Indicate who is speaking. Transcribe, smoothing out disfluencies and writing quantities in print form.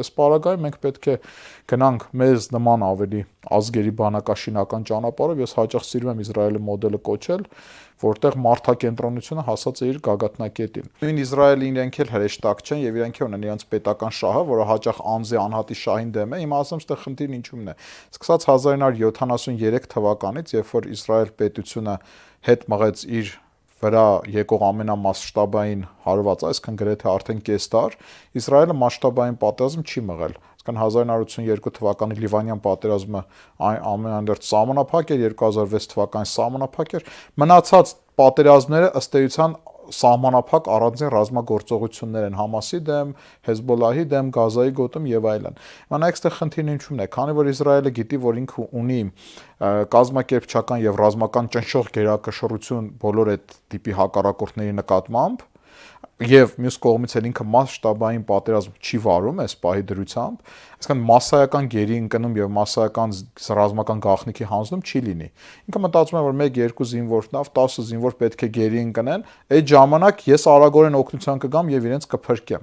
Speaker 1: Այս պարագայում մենք պետք է գնանք մեզ նման ավելի ազգերի բանակաշինական ճանապարհով։ Ես հաճախ սիրում եմ Իսրայելի մոդելը կոչել, որտեղ մարդակենտրոնությունը հասած է իր գագաթնակետին։ Նույն Իսրայելին իրենք էլ հրեշտակ չեն եւ իրենք ունեն իրենց պետական շահը, որը հաճախ անձի անհատի շահին դեմ է։ Հիմա ասեմ, այստեղ խնդիրն ինչումն է։ Սկսած 1973 թվականից, երբ որ Իսրայել պետությունը հետ մղեց իր վրա եկող ամենամասշտաբային հարվածը, այսինքն գրեթե արդեն կես դար, Իսրայելը մասշտաբային պատերազմ չի մղել։ Այսինքն 1982 թվականի Լիվանյան պատերազմը ամենանդերձ սահմանափակ էր, 2006 թվականի սահմանափակ էր, մնացած պատերազմները ըստ էության սահմանափակ առանձին ռազմագործողություններ են Համասի դեմ, Հեզբոլլահի դեմ, Գազայի գոտում եւ այլն։ Մանա այստեղ խնդիրն ինչումն է, քանի որ Իսրայելը գիտի, որ ինքը ունի կազմակերպչական եւ ռազմական ճնշող գերակշռություն բոլոր այդ տիպի հակառակորդների նկատմամբ, եւ մյուս կողմից էլ ինքը մասշտաբային պատերազմ չի վարում այս պահի դրությամբ, այսինքն massայական գերի ընկնում եւ massայական ռազմական գաղտնիքի հանձնում չի լինի։ Ինքը մտածում է, որ 1-2 զինվոր նավ, 10 զինվոր պետք է գերի ընկնեն, այդ ժամանակ ես արագորեն օգնության կգամ եւ իրենց կփրկեմ։